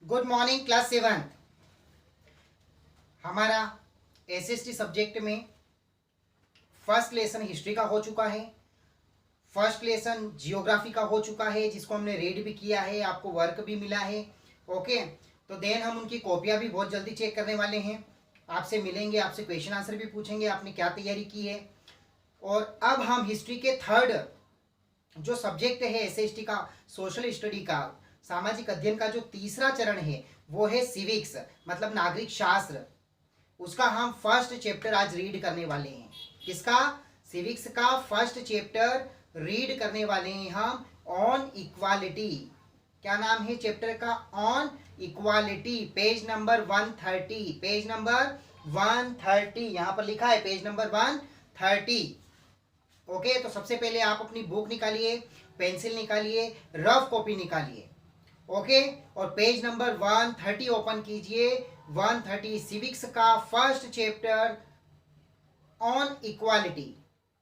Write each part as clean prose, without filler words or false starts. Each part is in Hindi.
Good morning class 7। हमारा एसएसटी सब्जेक्ट में फर्स्ट लेसन हिस्ट्री का हो चुका है, फर्स्ट लेसन जियोग्राफी का हो चुका है जिसको हमने रीड भी किया है, आपको वर्क भी मिला है। ओके, तो देन हम उनकी कॉपियां भी बहुत जल्दी चेक करने वाले हैं, आपसे मिलेंगे, आपसे क्वेश्चन आंसर भी पूछेंगे आपने क्या तैयारी की है। और अब हम हिस्ट्री के थर्ड जो सब्जेक्ट है एसएसटी का, सोशल स्टडी का, सामाजिक अध्ययन का जो तीसरा चरण है वो है सिविक्स, मतलब नागरिक शास्त्र। उसका हम फर्स्ट चैप्टर आज रीड करने वाले हैं। किसका? सिविक्स का फर्स्ट चैप्टर रीड करने वाले हैं हम, ऑन इक्वालिटी। क्या नाम है चैप्टर का? On equality. Page number 130, page number 130 यहां पर लिखा है, पेज नंबर 130। ओके, तो सबसे पहले आप अपनी बुक निकालिए, पेंसिल निकालिए, रफ कॉपी निकालिए। ओके, और पेज नंबर 130 ओपन कीजिए। 130 सिविक्स का first chapter on equality.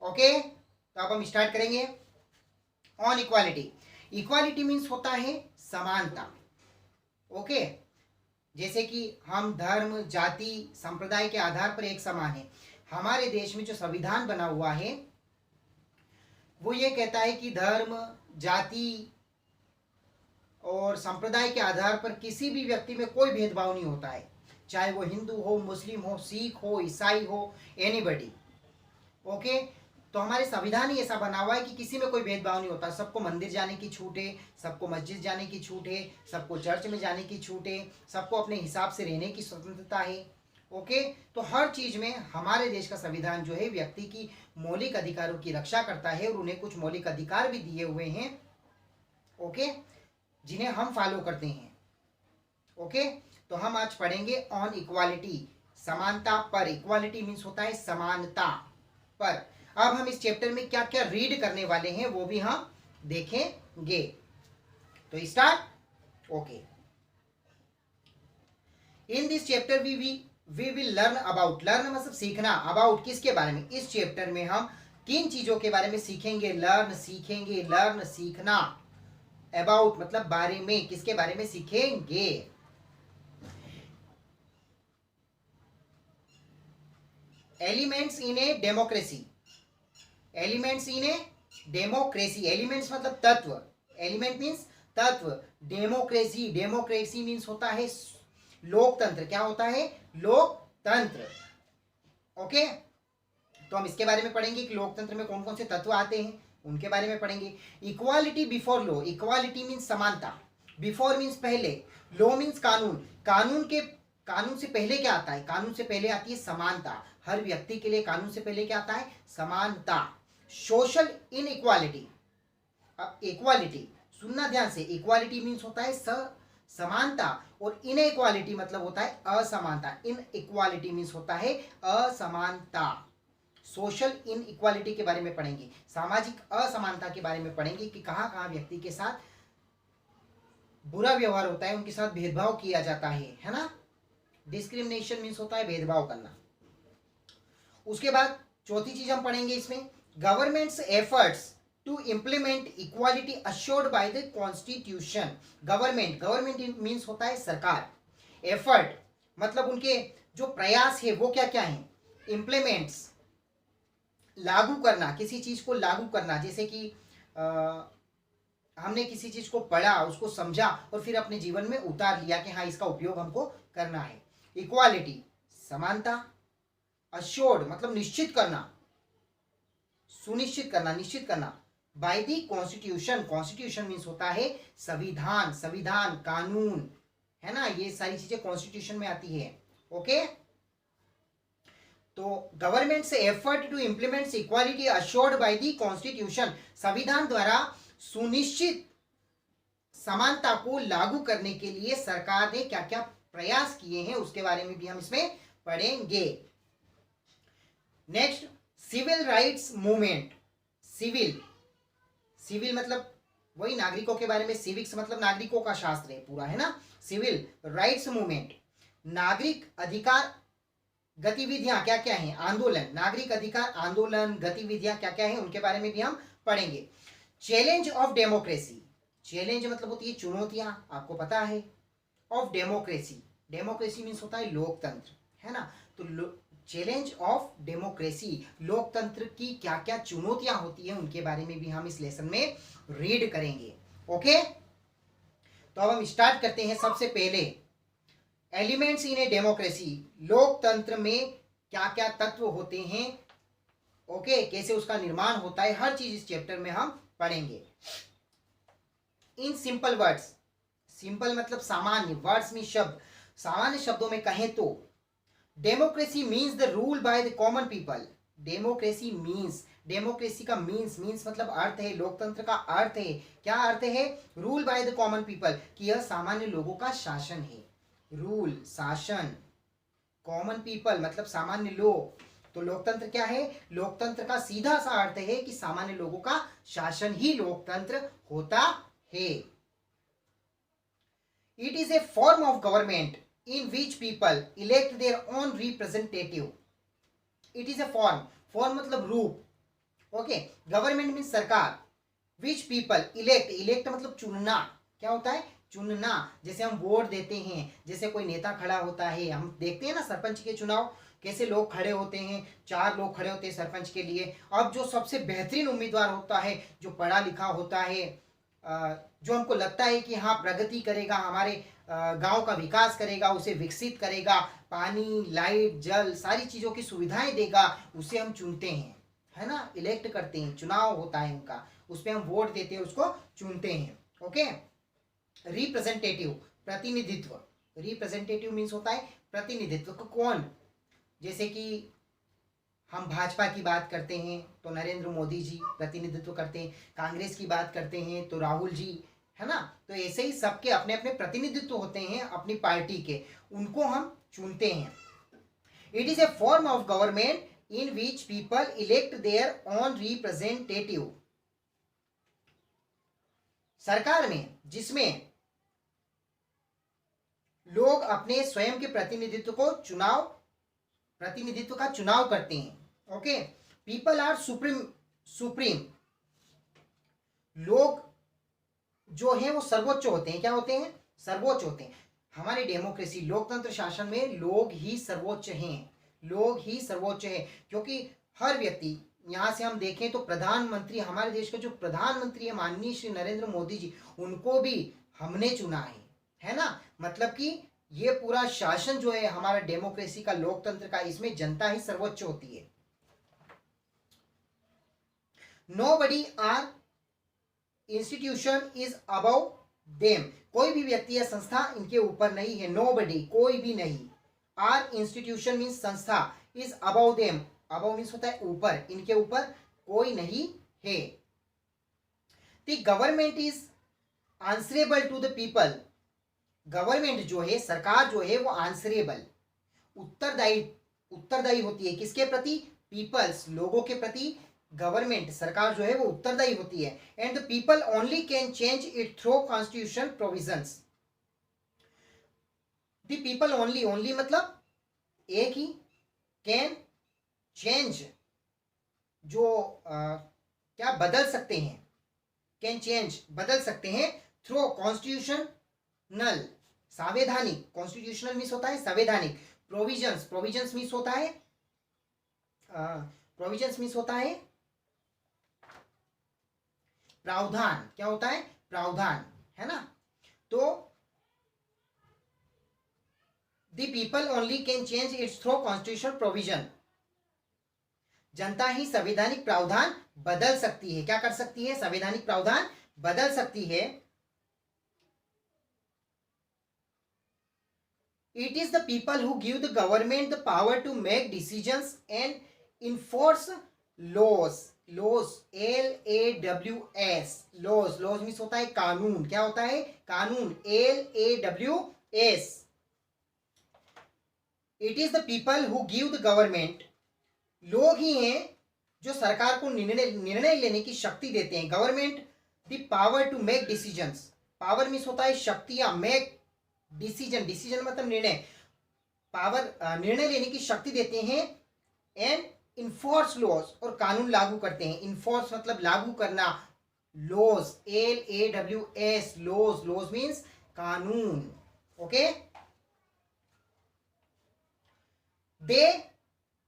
Okay, तो अब हम स्टार्ट करेंगे। ऑन इक्वालिटी, इक्वालिटी मीन्स होता है समानता। ओके, जैसे कि हम धर्म, जाति, संप्रदाय के आधार पर एक समान है। हमारे देश में जो संविधान बना हुआ है वो ये कहता है कि धर्म, जाति और संप्रदाय के आधार पर किसी भी व्यक्ति में कोई भेदभाव नहीं होता है, चाहे वो हिंदू हो, मुस्लिम हो, सिख हो, ईसाई हो, एनीबडी। ओके, तो हमारे संविधान ही ऐसा बना हुआ है कि किसी में कोई भेदभाव नहीं होता, सबको मंदिर जाने की छूट है, सबको मस्जिद जाने की छूट है, सबको चर्च में जाने की छूट है, सबको अपने हिसाब से रहने की स्वतंत्रता है। ओके, तो हर चीज में हमारे देश का संविधान जो है व्यक्ति की मौलिक अधिकारों की रक्षा करता है और उन्हें कुछ मौलिक अधिकार भी दिए हुए हैं। ओके, जिन्हें हम फॉलो करते हैं। ओके, तो हम आज पढ़ेंगे ऑन इक्वालिटी, समानता पर। इक्वालिटी मीन्स होता है समानता पर। अब हम इस चैप्टर में क्या क्या रीड करने वाले हैं वो भी हम देखेंगे। तो start. Okay, in this chapter we will learn about, learn मतलब सीखना, अबाउट किसके बारे में? इस चैप्टर में हम किन चीजों के बारे में सीखेंगे? लर्न सीखेंगे, लर्न सीखना, अबाउट मतलब बारे में, किसके बारे में सीखेंगे? Elements in a democracy, elements in a democracy, elements मतलब तत्व, एलिमेंट मीन्स तत्व, डेमोक्रेसी, डेमोक्रेसी मीन्स होता है लोकतंत्र। क्या होता है? लोकतंत्र। ओके, तो हम इसके बारे में पढ़ेंगे कि लोकतंत्र में कौन कौन से तत्व आते हैं, उनके बारे में पढ़ेंगे। Equality before law, equality means समानता, बिफोर मीन्स पहले, लॉ मीन्स कानून, कानून से पहले क्या आता है? कानून से पहले आती है समानता। हर व्यक्ति के लिए कानून से पहले क्या आता है? समानता। सोशल इन इक्वालिटी, इक्वालिटी सुनना ध्यान से, इक्वालिटी मीन्स होता है समानता, और इन इक्वालिटी मतलब होता है असमानता। इन इक्वालिटी मीन्स होता है असमानता। सोशल इन इक्वालिटी के बारे में पढ़ेंगे, सामाजिक असमानता के बारे में पढ़ेंगे कि कहां कहां व्यक्ति के साथ बुरा व्यवहार होता है, उनके साथ भेदभाव किया जाता है ना। डिस्क्रिमिनेशन मीन्स होता है भेदभाव करना। उसके बाद चौथी चीज हम पढ़ेंगे इसमें, government's efforts to implement equality assured by the constitution. Government means होता है सरकार, एफर्ट मतलब उनके जो प्रयास है वो क्या क्या है? इम्प्लीमेंट्स लागू करना, किसी चीज को लागू करना, जैसे कि हमने किसी चीज को पढ़ा, उसको समझा और फिर अपने जीवन में उतार लिया कि हाँ इसका उपयोग हमको करना है। इक्वालिटी समानता, अश्योर्ड मतलब निश्चित करना, सुनिश्चित करना, निश्चित करना, bye the constitution, constitution means होता है संविधान, संविधान कानून है ना, ये सारी चीजें कॉन्स्टिट्यूशन में आती है। ओके, तो गवर्नमेंट से effort to implement equality assured by the constitution, संविधान द्वारा सुनिश्चित समानता को लागू करने के लिए सरकार ने क्या क्या प्रयास किए हैं उसके बारे में भी हम इसमें पढ़ेंगे। Next, civil rights movement. Civil मतलब वही नागरिकों के बारे में, सिविक्स मतलब नागरिकों का शास्त्र है पूरा, है ना। सिविल राइट्स मूवमेंट, नागरिक अधिकार गतिविधियां क्या क्या हैं? आंदोलन, नागरिक अधिकार आंदोलन गतिविधियां क्या क्या हैं उनके बारे में भी हम पढ़ेंगे। चैलेंज ऑफ डेमोक्रेसी, चैलेंज मतलब होती है चुनौतियां, आपको पता है। ऑफ डेमोक्रेसी, डेमोक्रेसी मीन्स होता है लोकतंत्र, है ना। तो चैलेंज ऑफ डेमोक्रेसी, लोकतंत्र की क्या क्या चुनौतियां होती हैं उनके बारे में भी हम इस लेसन में रीड करेंगे। ओके, तो अब हम स्टार्ट करते हैं। सबसे पहले एलिमेंट्स इन ए डेमोक्रेसी, लोकतंत्र में क्या क्या तत्व होते हैं, ओके, कैसे उसका निर्माण होता है, हर चीज इस चैप्टर में हम पढ़ेंगे। इन सिंपल वर्ड्स, सिंपल मतलब सामान्य, वर्ड्स में शब्द, सामान्य शब्दों में कहें तो democracy means the rule by the common people. Democracy means, democracy का मीन्स मतलब अर्थ है, लोकतंत्र का अर्थ है, क्या अर्थ है, rule by the common people, कि यह सामान्य लोगों का शासन है। रूल शासन, कॉमन पीपल मतलब सामान्य लोग, तो लोकतंत्र क्या है, लोकतंत्र का सीधा सा अर्थ है कि सामान्य लोगों का शासन ही लोकतंत्र होता है। It is a form of government in which people elect their own representative. It is a form, form मतलब रूप, ओके, गवर्नमेंट मीन्स सरकार, which people elect, elect मतलब चुनना, क्या होता है, चुनना, जैसे हम वोट देते हैं, जैसे कोई नेता खड़ा होता है, हम देखते हैं ना सरपंच के चुनाव कैसे लोग खड़े होते हैं, 4 लोग खड़े होते हैं सरपंच के लिए। अब जो सबसे बेहतरीन उम्मीदवार होता है, जो पढ़ा लिखा होता है, जो हमको लगता है कि हाँ प्रगति करेगा, हमारे गांव का विकास करेगा, उसे विकसित करेगा, पानी लाइट जल सारी चीज़ों की सुविधाएं देगा, उसे हम चुनते हैं, है ना, इलेक्ट करते हैं, चुनाव होता है उनका, उस पर हम वोट देते हैं, उसको चुनते हैं। ओके, रिप्रेजेंटेटिव प्रतिनिधित्व, रिप्रेजेंटेटिव मीन्स होता है प्रतिनिधित्व, कौन, जैसे कि हम भाजपा की बात करते हैं तो नरेंद्र मोदी जी प्रतिनिधित्व करते हैं, कांग्रेस की बात करते हैं तो राहुल जी, है ना। तो ऐसे ही सबके अपने अपने प्रतिनिधित्व होते हैं अपनी पार्टी के, उनको हम चुनते हैं। It is a form of government in which people elect their own representative, सरकार में जिसमें लोग अपने स्वयं के प्रतिनिधित्व का चुनाव करते हैं। ओके, पीपल आर सुप्रीम, लोग जो है वो सर्वोच्च होते हैं, क्या होते हैं, सर्वोच्च होते हैं। हमारे डेमोक्रेसी लोकतंत्र शासन में लोग ही सर्वोच्च हैं, लोग ही सर्वोच्च है, क्योंकि हर व्यक्ति, यहाँ से हम देखें तो प्रधानमंत्री, हमारे देश के जो प्रधानमंत्री है माननीय श्री नरेंद्र मोदी जी, उनको भी हमने चुना है ना। मतलब कि ये पूरा शासन जो है हमारा डेमोक्रेसी का, लोकतंत्र का, इसमें जनता ही सर्वोच्च होती है। Nobody or institution is above them, कोई भी व्यक्ति या संस्था इनके ऊपर नहीं है, नोबडी कोई भी नहीं, आर इंस्टीट्यूशन मीन्स संस्था, is above them, above means होता है ऊपर, इनके ऊपर कोई नहीं है। The government is answerable to the people, government जो है, सरकार जो है वो आंसरेबल, उत्तरदायी होती है, किसके प्रति, पीपल्स, लोगों के प्रति गवर्नमेंट, सरकार जो है वो उत्तरदायी होती है। And the people only can change it through constitution provisions, the people only, only मतलब एक ही, कैन चेंज जो क्या बदल सकते हैं, कैन चेंज बदल सकते हैं, थ्रू कॉन्स्टिट्यूशनल, संवैधानिक, कॉन्स्टिट्यूशनल मीन्स होता है संवैधानिक, प्रोविजंस, प्रोविजंस मीन्स होता है प्रोविजंस मीन्स होता है प्रावधान, क्या होता है, प्रावधान, है ना। तो the people only can change it's through constitutional provision, जनता ही संवैधानिक प्रावधान बदल सकती है, क्या कर सकती है, संवैधानिक प्रावधान बदल सकती है। It is the people who give the government the power to make decisions and enforce laws, laws LAWS, laws, laws means होता है कानून, क्या होता है, कानून, LAWS। It is the people who give the government, लोग ही हैं जो सरकार को निर्णय लेने की शक्ति देते हैं, government, the power to make decisions, power means होता है शक्तियां, मेक डिसीजन, डिसीजन मतलब निर्णय, पावर निर्णय लेने की शक्ति देते हैं, एंड इन्फोर्स लॉज, और कानून लागू करते हैं, इन्फोर्स मतलब लागू करना, laws LAWS, laws, laws means कानून, okay, they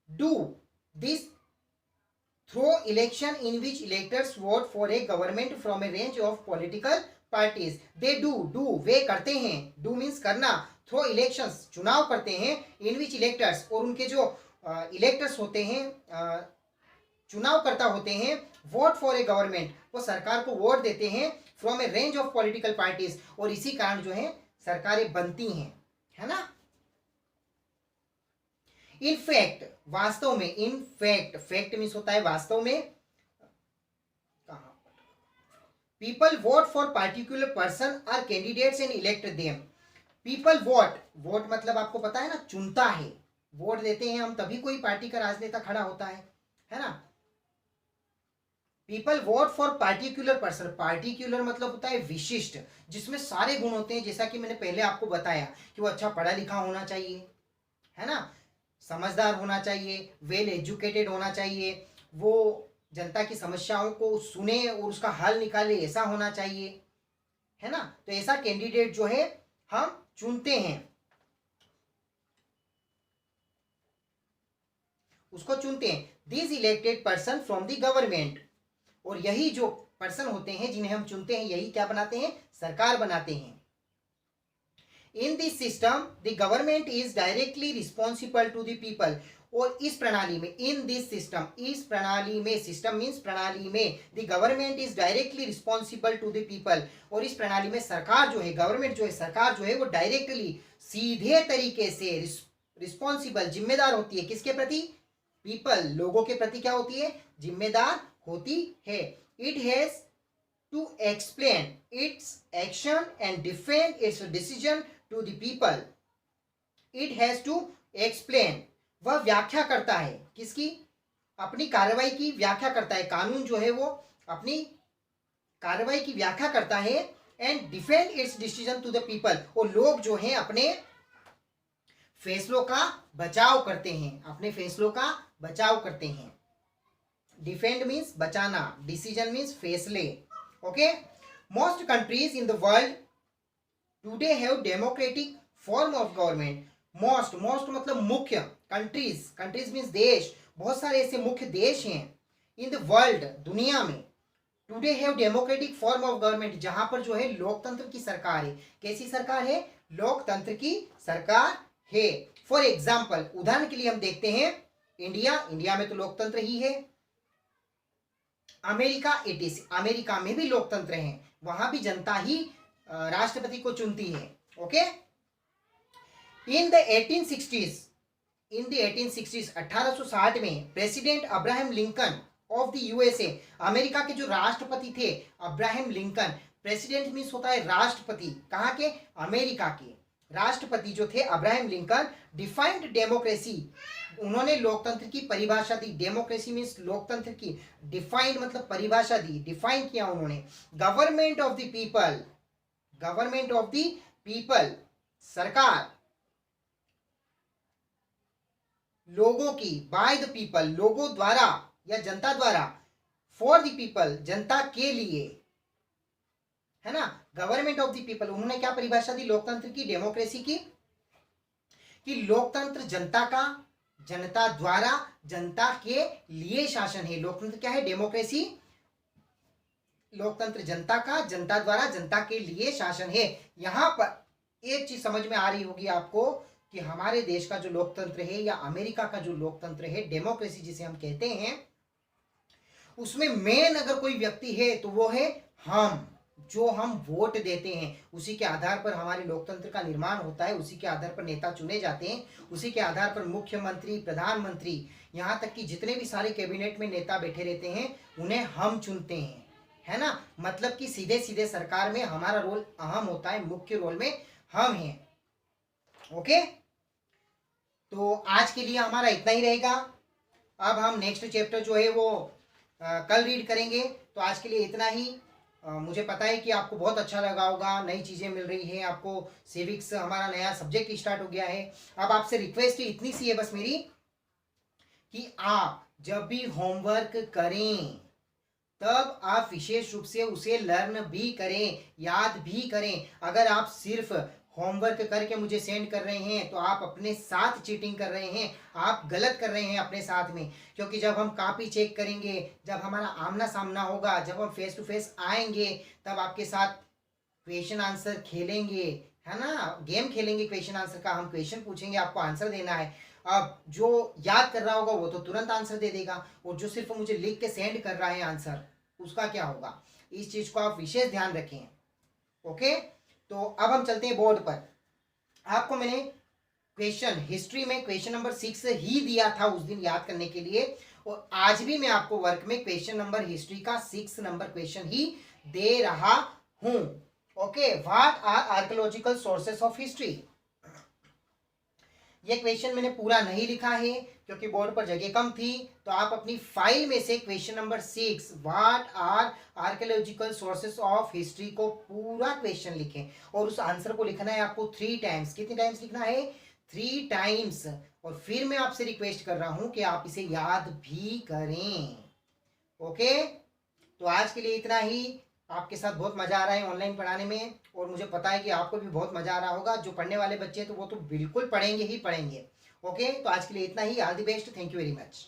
do this through election in which electors vote for a government from a range of political parties. They do वे करते हैं, do means करना, through elections चुनाव करते हैं, in which electors और उनके जो electors होते हैं, चुनाव करता होते हैं, vote for a government वो सरकार को वोट देते हैं, from a range of political parties और इसी कारण जो है सरकारें बनती हैं, है ना। इन फैक्ट वास्तव में, इन फैक्ट, फैक्ट मीन्स होता है वास्तव में, people vote for particular person और candidates and elect them. People vote, vote मतलब आपको पता है ना, चुनता है, वोट देते हैं हम तभी कोई पार्टी का राजनेता खड़ा होता है ना। People vote for particular person, particular मतलब होता है विशिष्ट, जिसमें सारे गुण होते हैं, जैसा कि मैंने पहले आपको बताया कि वो अच्छा पढ़ा लिखा होना चाहिए, है ना, समझदार होना चाहिए, वेल एजुकेटेड होना चाहिए, वो जनता की समस्याओं को सुने और उसका हल निकाले, ऐसा होना चाहिए, है ना। तो ऐसा कैंडिडेट जो है हम चुनते हैं, उसको चुनते हैं। This elected person from the government, और यही जो पर्सन होते हैं जिन्हें हम चुनते हैं, यही क्या बनाते हैं, सरकार बनाते हैं। In this system the government is directly responsible to the people, और इस प्रणाली में, इन दिस सिस्टम, इस प्रणाली में, सिस्टम मीन्स प्रणाली में, the government is directly responsible to the people, और इस प्रणाली में सरकार जो है, गवर्नमेंट जो है, सरकार जो है वो डायरेक्टली, सीधे तरीके से रिस्पॉन्सिबल, जिम्मेदार होती है, किसके प्रति, पीपल, लोगों के प्रति क्या होती है, जिम्मेदार होती है। It has to explain its action and defend its decision to the people. It has to explain, वह व्याख्या करता है, किसकी, अपनी कार्रवाई की व्याख्या करता है, कानून जो है वो अपनी कार्रवाई की व्याख्या करता है, and defend its decision to the people, और लोग जो हैं अपने फैसलों का बचाव करते हैं, अपने फैसलों का बचाव करते हैं। डिफेंड मीन्स बचाना, डिसीजन मीन्स फैसले। Okay, most countries in the world today have democratic form of government. most मतलब मुख्य, countries means देश, बहुत सारे ऐसे मुख्य देश हैं in the world, दुनिया में, today have democratic form of government, जहां पर जो है लोकतंत्र की सरकार है। कैसी सरकार है, लोकतंत्र की सरकार है। फॉर एग्जाम्पल, उदाहरण के लिए हम देखते हैं इंडिया में तो लोकतंत्र ही है। अमेरिका, अमेरिका में भी लोकतंत्र है, वहां भी जनता ही राष्ट्रपति को चुनती है। ओके, इन द 1860s, 1860 में president Abraham Lincoln of the USA, America के जो राष्ट्रपति थे अब्राहम लिंकन, प्रेसिडेंट मीन्स होता है राष्ट्रपति, कहाँ के, अमेरिका के राष्ट्रपति जो थे अब्राहम लिंकन, डिफाइंड डेमोक्रेसी, उन्होंने लोकतंत्र की परिभाषा दी। डेमोक्रेसी मीन्स लोकतंत्र की, डिफाइंड मतलब परिभाषा दी, डिफाइन किया उन्होंने। Government of the people, government of the people, सरकार लोगों की, बाय द पीपल, लोगों द्वारा या जनता द्वारा, फॉर द पीपल, जनता के लिए, है ना। गवर्नमेंट ऑफ द पीपल, उन्होंने क्या परिभाषा दी लोकतंत्र की, डेमोक्रेसी की, कि लोकतंत्र जनता का, जनता द्वारा, जनता के लिए शासन है। लोकतंत्र क्या है, डेमोक्रेसी, लोकतंत्र जनता का, जनता द्वारा, जनता के लिए शासन है। यहां पर एक चीज समझ में आ रही होगी आपको कि हमारे देश का जो लोकतंत्र है या अमेरिका का जो लोकतंत्र है, डेमोक्रेसी जिसे हम कहते हैं, उसमें मेन अगर कोई व्यक्ति है तो वो है हम, जो हम वोट देते हैं, उसी के आधार पर हमारे लोकतंत्र का निर्माण होता है, उसी के आधार पर नेता चुने जाते हैं, उसी के आधार पर मुख्यमंत्री, प्रधानमंत्री, यहाँ तक कि जितने भी सारे कैबिनेट में नेता बैठे रहते हैं उन्हें हम चुनते हैं, है ना। मतलब कि सीधे सीधे सरकार में हमारा रोल अहम होता है, मुख्य रोल में हम हैं। ओके, तो आज के लिए हमारा इतना ही रहेगा। अब हम नेक्स्ट चैप्टर जो है वो कल रीड करेंगे। तो आज के लिए इतना ही। मुझे पता है कि आपको बहुत अच्छा लगा होगा, नई चीज़ें मिल रही हैं आपको, सिविक्स हमारा नया सब्जेक्ट स्टार्ट हो गया है। अब आपसे रिक्वेस्ट इतनी सी है बस मेरी, कि आप जब भी होमवर्क करें तब आप विशेष रूप से उसे लर्न भी करें, याद भी करें। अगर आप सिर्फ होमवर्क करके मुझे सेंड कर रहे हैं तो आप अपने साथ चीटिंग कर रहे हैं, आप गलत कर रहे हैं अपने साथ में। क्योंकि जब हम कॉपी चेक करेंगे, जब हमारा आमना सामना होगा, जब हम फेस टू फेस आएंगे, तब आपके साथ क्वेश्चन आंसर खेलेंगे, है ना, गेम खेलेंगे क्वेश्चन आंसर का। हम क्वेश्चन पूछेंगे, आपको आंसर देना है। अब जो याद कर रहा होगा वो तो तुरंत आंसर दे देगा, और जो सिर्फ मुझे लिख के सेंड कर रहा है आंसर, उसका क्या होगा। इस चीज को आप विशेष ध्यान रखें। ओके, तो अब हम चलते हैं बोर्ड पर। आपको मैंने क्वेश्चन हिस्ट्री में क्वेश्चन नंबर 6 ही दिया था उस दिन याद करने के लिए, और आज भी मैं आपको वर्क में क्वेश्चन नंबर हिस्ट्री का 6 नंबर क्वेश्चन ही दे रहा हूं। Okay, what are archaeological sources of history. ये क्वेश्चन मैंने पूरा नहीं लिखा है क्योंकि बोर्ड पर जगह कम थी, तो आप अपनी फाइल में से question number 6 what are archaeological sources of history को पूरा क्वेश्चन लिखें, और उस आंसर को लिखना है आपको 3 टाइम्स। कितने टाइम्स लिखना है? 3 टाइम्स। और फिर मैं आपसे रिक्वेस्ट कर रहा हूं कि आप इसे याद भी करें। ओके, तो आज के लिए इतना ही। आपके साथ बहुत मजा आ रहा है ऑनलाइन पढ़ाने में, और मुझे पता है कि आपको भी बहुत मजा आ रहा होगा। जो पढ़ने वाले बच्चे हैं तो वो तो बिल्कुल पढ़ेंगे ही पढ़ेंगे। ओके, तो आज के लिए इतना ही। All the best, thank you very much.